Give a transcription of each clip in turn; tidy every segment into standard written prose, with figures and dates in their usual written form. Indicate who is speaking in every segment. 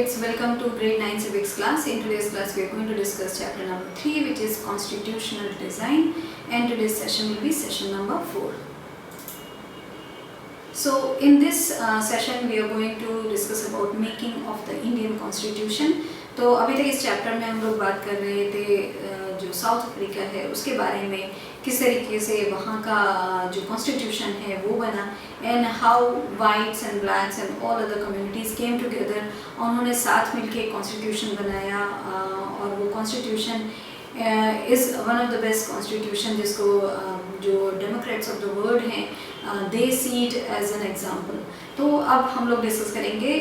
Speaker 1: kids, welcome to grade 9 civics class. In today's class we are going to discuss chapter number 3, which is constitutional design, and today's session will be session number 4. So in this session we are going to discuss about making of the Indian constitution. तो अभी तक इस chapter में हम लोग बात कर रहे थे जो साउथ अफ्रीका है उसके बारे में, किस तरीके से वहाँ का जो कॉन्स्टिट्यूशन है वो बना, and how whites and blacks and all other communities came together, उन्होंने साथ मिलके कॉन्स्टिट्यूशन बनाया और वो constitution is one of the best constitution जिसको जो डेमोक्रेट्स ऑफ द वर्ल्ड हैं they see it as an example. तो अब हम लोग डिस्कस करेंगे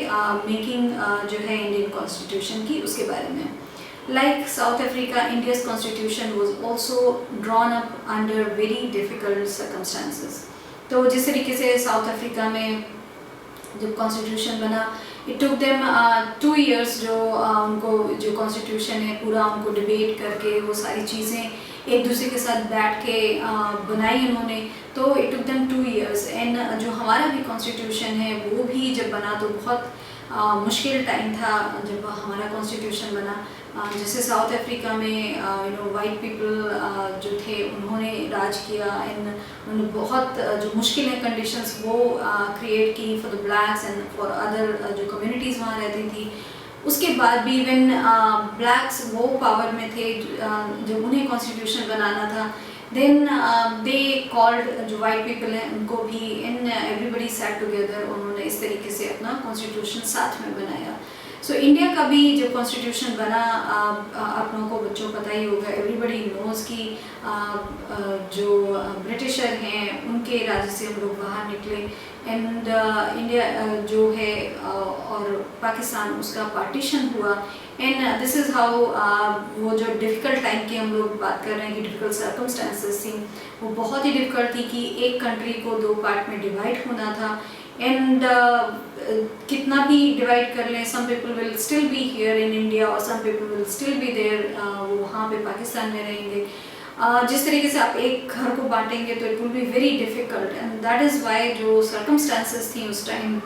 Speaker 1: मेकिंग जो है इंडियन कॉन्स्टिट्यूशन की, उसके बारे में. Like South Africa, India's constitution was also drawn up under very difficult circumstances. तो जिस तरीके से साउथ अफ्रीका में जब कॉन्स्टिट्यूशन बना, it took them 2 years जो उनको जो कॉन्स्टिट्यूशन है पूरा उनको डिबेट करके वो सारी चीज़ें एक दूसरे के साथ बैठ के बनाई उन्होंने. तो it took them 2 years. And जो हमारा भी कॉन्स्टिट्यूशन है वो भी जब बना तो बहुत मुश्किल टाइम था जब हमारा कॉन्स्टिट्यूशन बना. जैसे साउथ अफ्रीका में वाइट पीपल जो थे उन्होंने राज किया, एंड उन्होंने बहुत जो मुश्किल कंडीशंस वो क्रिएट की for the blacks and for other जो कम्युनिटीज़ वहाँ रहती थी. उसके बाद भी व्हेन ब्लैक्स वो पावर में थे जब उन्हें कॉन्स्टिट्यूशन बनाना था, देन दे कॉल्ड जो वाइट पीपल हैं उनको भी, एंड एवरीबडी सैट टुगेदर, उन्होंने इस तरीके से अपना कॉन्स्टिट्यूशन साथ में बनाया. सो इंडिया का भी जब कॉन्स्टिट्यूशन बना, आप लोगों को बच्चों को पता ही होगा, एवरीबडी नोज़ कि जो ब्रिटिशर हैं उनके राज्य से हम लोग बाहर निकले, एंड इंडिया जो है और पाकिस्तान उसका पार्टीशन हुआ. एंड दिस इज़ हाउ वो जो डिफ़िकल्ट टाइम की हम लोग बात कर रहे हैं कि डिफ़िकल्ट सर्कमस्टांसेस थी, वो बहुत ही डिफ़िकल्ट थी कि एक कंट्री को 2 पार्ट में डिवाइड होना था. एंड कितना भी डिवाइड कर लें, some people will still be here in India और some people will still be there, वो वहाँ पे पाकिस्तान में रहेंगे. जिस तरीके से आप एक घर को बांटेंगे तो it will be very difficult, and that is why जो सर्कमस्टांसेस थी उस टाइम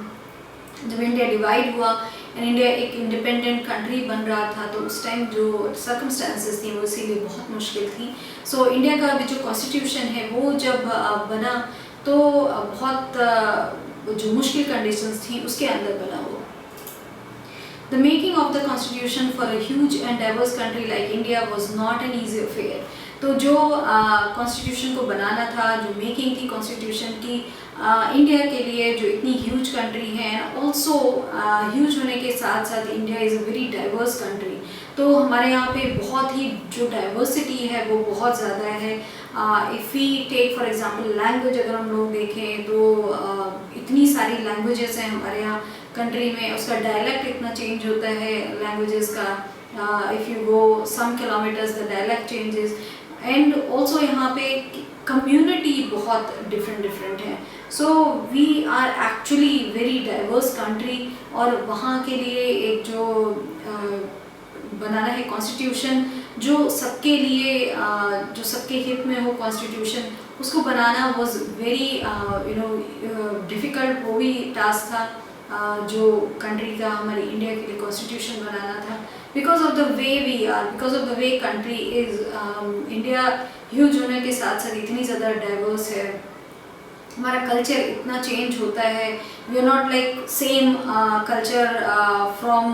Speaker 1: जब इंडिया डिवाइड हुआ एंड इंडिया एक इंडिपेंडेंट कंट्री बन रहा था, तो उस टाइम जो सर्कमस्टांसेस थी वो इसीलिए बहुत मुश्किल थी. सो इंडिया का भी जो कॉन्स्टिट्यूशन है वो जब बना तो बहुत जो मुश्किल कंडीशंस थी उसके अंदर बना वो. The making of the constitution for a huge and diverse country like India was not an easy affair. तो जो कॉन्स्टिट्यूशन को बनाना था, जो मेकिंग थी कॉन्स्टिट्यूशन की इंडिया के लिए जो इतनी ह्यूज कंट्री है, ऑल्सो ह्यूज होने के साथ साथ India is a very diverse country. तो हमारे यहाँ पे बहुत ही जो डाइवर्सिटी है वो बहुत ज़्यादा है. If we take for example language, अगर हम लोग देखें तो इतनी सारी लैंग्वेजेस हैं हमारे यहाँ कंट्री में, उसका डायलेक्ट इतना चेंज होता है लैंग्वेजेस का. If you go some kilometres the dialect changes, and also यहाँ पे कम्युनिटी बहुत डिफरेंट है. So we are actually very diverse country, और वहाँ के लिए एक जो बनाना है कॉन्स्टिट्यूशन जो सबके लिए जो सबके हित में हो कॉन्स्टिट्यूशन, उसको बनाना वॉज वेरी डिफ़िकल्ट. वो भी टास्क था जो कंट्री का हमारी इंडिया के लिए कॉन्स्टिट्यूशन बनाना था, because of the way we are, because of the way country is. India huge होने के साथ साथ इतनी ज़्यादा डाइवर्स है, हमारा कल्चर इतना चेंज होता है. We are not like same culture from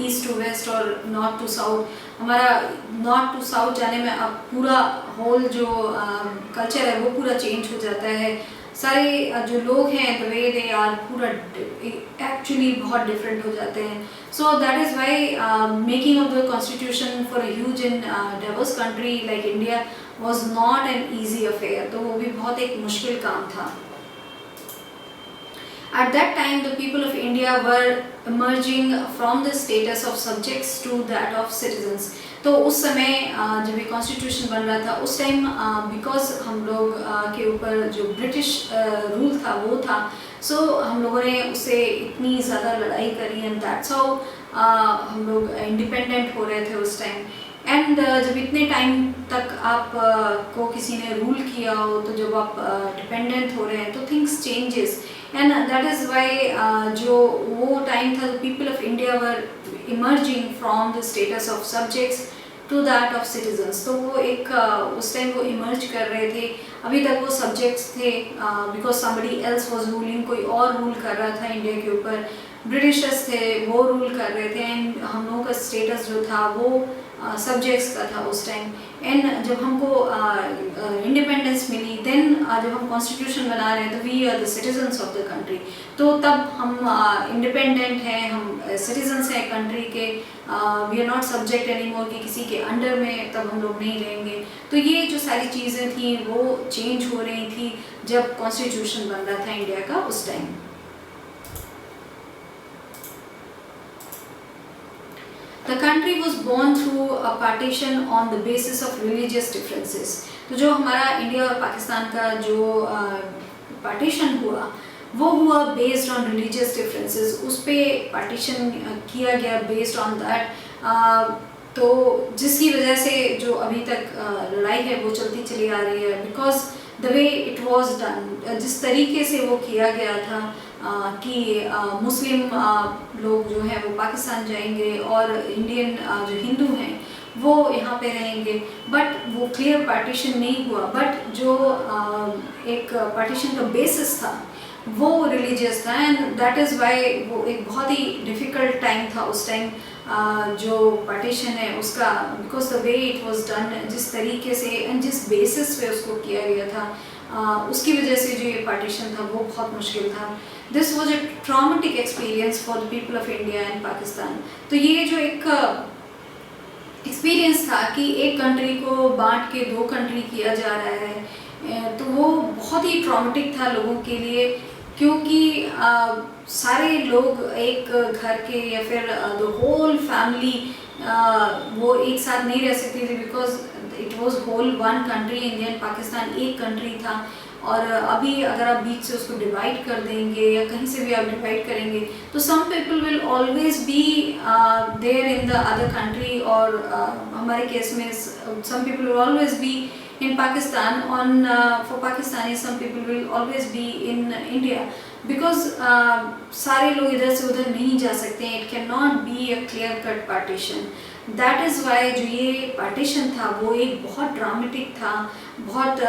Speaker 1: east to west और नॉर्थ टू साउथ. हमारा नॉर्थ टू साउथ जाने में अब पूरा होल जो कल्चर है वो पूरा चेंज हो जाता है. सारे जो लोग हैं द वे दे आर पूरा एक्चुअली बहुत डिफरेंट हो जाते हैं. So that is Y making of the constitution for a huge and diverse country like India was not an easy affair. तो वो भी बहुत एक मुश्किल काम था. At that time the people of India were emerging from the status of subjects to that of citizens. तो उस समय जब ये कॉन्स्टिट्यूशन बन रहा था उस टाइम बिकॉज हम लोग के ऊपर जो ब्रिटिश रूल था वो था, सो हम लोगों ने उससे इतनी ज़्यादा लड़ाई करी, एंड दैट्स हाउ हम लोग इंडिपेंडेंट हो रहे थे उस टाइम. एंड जब इतने टाइम तक आप को किसी ने रूल किया हो, तो जब आप डिपेंडेंट हो रहे हैं तो things changes. And that is why जो वो टाइम था, people of India were emerging from the status of subjects to that of citizens. तो वो एक उस टाइम वो इमर्ज कर रहे थे। अभी तक वो सब्जेक्ट्स थे because somebody else was ruling, कोई और रूल कर रहा था इंडिया के ऊपर, ब्रिटिशर्स थे वो रूल कर रहे थे, एंड हम लोगों का स्टेटस जो था वो सब्जेक्ट्स का था उस टाइम। एंड जब हमको इंडिपेंडेंस मिली, देन जब हम कॉन्स्टिट्यूशन बना रहे हैं तो we are the citizens of the country, तो तब हम इंडिपेंडेंट हैं, हम सिटीजन्स हैं कंट्री के, we are not subject any more कि किसी के अंडर में तब हम लोग नहीं रहेंगे। तो ये जो सारी चीज़ें थी वो चेंज हो रही थी जब कॉन्स्टिट्यूशन बन रहा था इंडिया का उस time. The country was born through a partition on the basis of religious differences। तो जो हमारा इंडिया और पाकिस्तान का जो पार्टीशन हुआ वो हुआ बेस्ड ऑन रिलीजियस डिफरेंसेस, उस पे पार्टीशन किया गया बेस्ड ऑन दैट। तो जिसकी वजह से जो अभी तक लड़ाई है वो चलती चली आ रही है, because the way it was done, जिस तरीके से वो किया गया था कि मुस्लिम लोग जो हैं वो पाकिस्तान जाएंगे और इंडियन जो हिंदू हैं वो यहाँ पे रहेंगे, बट वो क्लियर पार्टीशन नहीं हुआ। बट जो एक पार्टीशन का बेसिस था वो रिलीजियस था, एंड दैट इज़ वाई वो एक बहुत ही डिफ़िकल्ट टाइम था उस टाइम जो पार्टीशन है उसका, because the way it was done, जिस तरीके से एंड जिस बेसिस पे उसको किया गया था, उसकी वजह से जो ये पार्टीशन था वो बहुत मुश्किल था। This was a traumatic experience for the people of India and Pakistan. तो ये जो एक एक्सपीरियंस था कि एक कंट्री को बांट के दो कंट्री किया जा रहा है, तो वो बहुत ही ट्रॉमेटिक था लोगों के लिए, क्योंकि सारे लोग एक घर के या फिर द होल फैमिली वो एक साथ नहीं रह सकती थी, because it was whole one country, India and Pakistan एक कंट्री था। और अभी अगर आप बीच से उसको डिवाइड कर देंगे या कहीं से भी आप डिवाइड करेंगे तो some people will always be there in the other country, और हमारे केस में some people will always be in Pakistan, on for Pakistanis some people will always be in India, because सारे लोग इधर से उधर नहीं जा सकते हैं, it cannot be a clear cut partition। that is why जो ये partition था वो एक बहुत ड्रामेटिक था, बहुत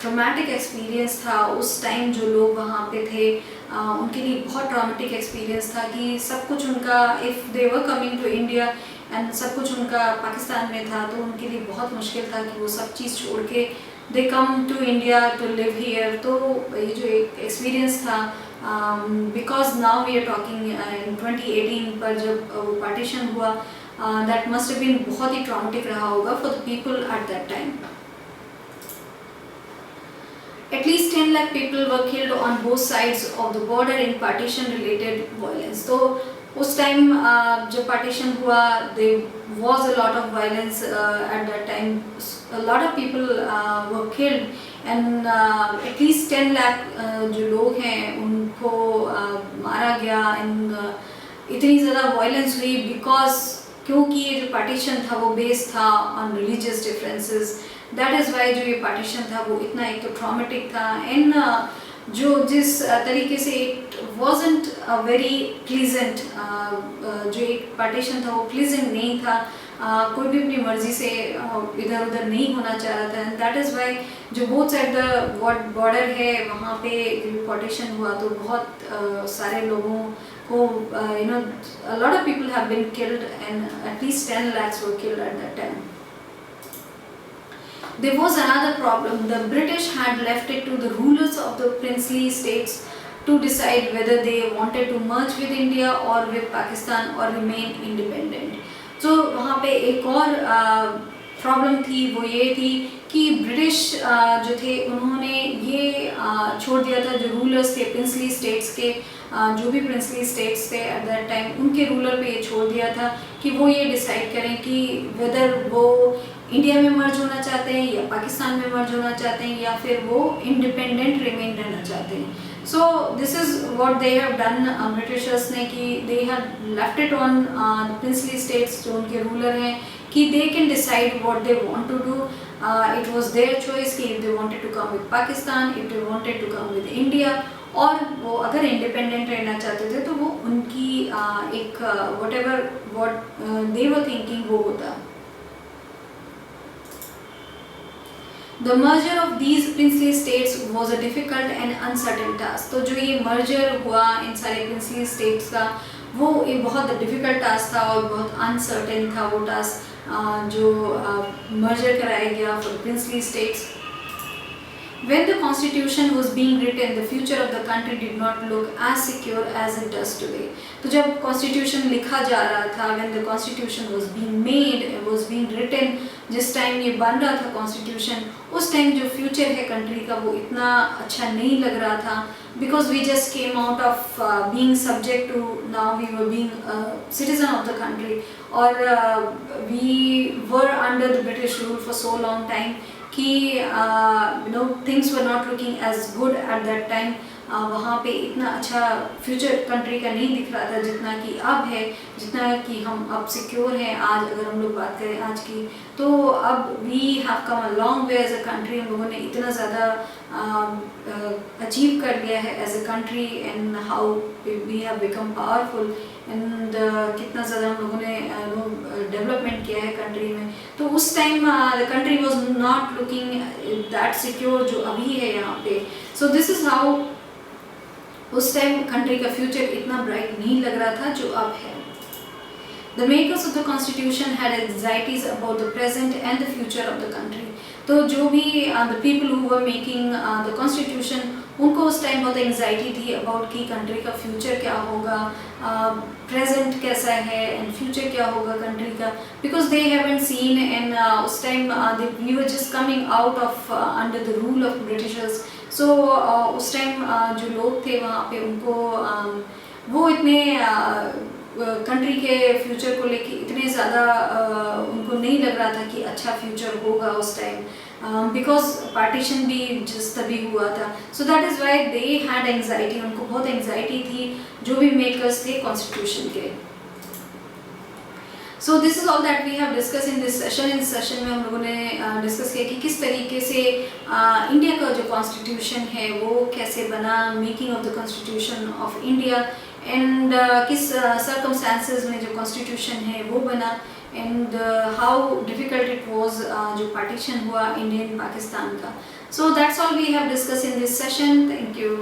Speaker 1: ट्रॉमेटिक एक्सपीरियंस था उस टाइम। जो लोग वहाँ पे थे उनके लिए बहुत ट्रॉमेटिक एक्सपीरियंस था कि सब कुछ उनका, if they were coming to India and सब कुछ उनका पाकिस्तान में था, तो उनके लिए बहुत मुश्किल था कि वो सब चीज़ छोड़ के they come to India to live here. तो ये जो एक एक्सपीरियंस था, because now we are talking in 2018 पर जब वो पार्टीशन हुआ, दैट मस्ट हैव बीन बहुत ही ट्रॉमेटिक रहा होगा for the people at that time. At least 10 lakh people were killed on both sides of the border in partition related violence। तो उस time जब पार्टीशन हुआ there was a lot of violence at that time, a lot of people were killed and at least 10 lakh जो लोग हैं उनको मारा गया, and इतनी ज़्यादा violence हुई because क्योंकि ये जो पार्टीशन था वो बेस्ड था on religious differences। That is why जो ये पार्टीशन था वो इतना एक तो ट्रॉमेटिक था, एंड जो जिस तरीके से इट वॉजेंट वेरी प्लीजेंट, जो एक पार्टीशन था वो प्लीजेंट नहीं था, कोई भी अपनी मर्जी से इधर उधर नहीं होना चाह रहा था। एंड दैट इज़ वाई जो बोथ साइड द बॉर्डर है वहाँ पे पार्टीशन हुआ तो बहुत सारे लोगों को you know a lot of people have been killed and at least 10 lakhs were killed at that time. There was another problem. The British had left it to the rulers of the princely states to decide whether they wanted to merge with India or with Pakistan or remain independent। तो वहाँ पे एक और problem थी, वो ये थी कि ब्रिटिश जो थे उन्होंने ये छोड़ दिया था, जो रूलर्स थे प्रिंसली स्टेट्स के, जो भी प्रिंसली स्टेट्स थे एट दैट टाइम उनके रूलर पे ये छोड़ दिया था कि वो ये डिसाइड करें कि वेदर वो इंडिया में मर्ज होना चाहते हैं या पाकिस्तान में मर्ज होना चाहते हैं या फिर वो इंडिपेंडेंट रिमेन रहना चाहते हैं। So this is what they have done, Britishers ने, कि they have left it on princely states जो उनके रूलर हैं कि they can decide what they want to do. It was their choice कि if they wanted to come with Pakistan, if they wanted to come with India, और वो अगर independent रहना चाहते थे तो वो उनकी एक what ever what they were thinking वो होता। The merger of these princely states was a difficult and uncertain task। तो जो ये मर्जर हुआ इन सारे princely states का, वो एक बहुत डिफ़िकल्ट टास्क था और बहुत अनसर्टेन था वो टास्क जो मर्जर कराया गया for princely states। When the constitution was being written, the future of the country did not look as secure as it does today। तो जब constitution लिखा जा रहा था, when the constitution was being made, was being written, जिस time ये बन रहा था constitution, उस टाइम जो future है country का वो इतना अच्छा नहीं लग रहा था, because we just came out of being subject to, now we were being a citizen of the country, और we were under the British rule for so long time कि things were not looking as good at that time. वहाँ पे इतना अच्छा future country का नहीं दिख रहा था जितना कि अब है, जितना कि हम अब सिक्योर हैं। आज अगर हम लोग बात करें आज की, तो अब we have come a long way as a country. हम लोगों ने इतना ज़्यादा अचीव कर लिया है as a country, and how we have become powerful, and कितना ज़्यादा हम लोगों ने डेवलपमेंट किया है कंट्री में। तो उस time the country was not looking that secure जो अभी है यहाँ पे। सो दिस इज़ हाउ उस टाइम कंट्री का फ्यूचर इतना ब्राइट नहीं लग रहा था जो अब है। The makers of the constitution had anxieties about the present and the future of the country। तो जो भी the people who were making the constitution, उनको उस टाइम बहुत एंग्जाइटी थी अबाउट कि कंट्री का फ्यूचर क्या होगा, प्रेजेंट कैसा है एंड फ्यूचर क्या होगा कंट्री का, because they haven't seen. And उस time we were just coming out of under the rule of Britishers. So उस टाइम जो लोग थे वहाँ पे उनको वो इतने कंट्री के फ्यूचर को लेके इतने ज़्यादा उनको नहीं लग रहा था कि अच्छा फ्यूचर होगा उस टाइम, बिकॉज पार्टीशन भी जिस तभी हुआ था। So that is why they had anxiety, उनको बहुत एंग्जाइटी थी जो भी मेकर्स थे कॉन्स्टिट्यूशन के। So this is all that we have discuss in this session. इस सेशन में हम लोगों ने डिस्कस किया कि किस तरीके से इंडिया का जो कॉन्स्टिट्यूशन है वो कैसे बना, making of the constitution of India, and किस सर्कमस्टांसेस में जो कॉन्स्टिट्यूशन है वो बना, and how difficult it was जो पार्टीशन हुआ इंडियन पाकिस्तान का। So that's all we have discuss in this session. Thank you.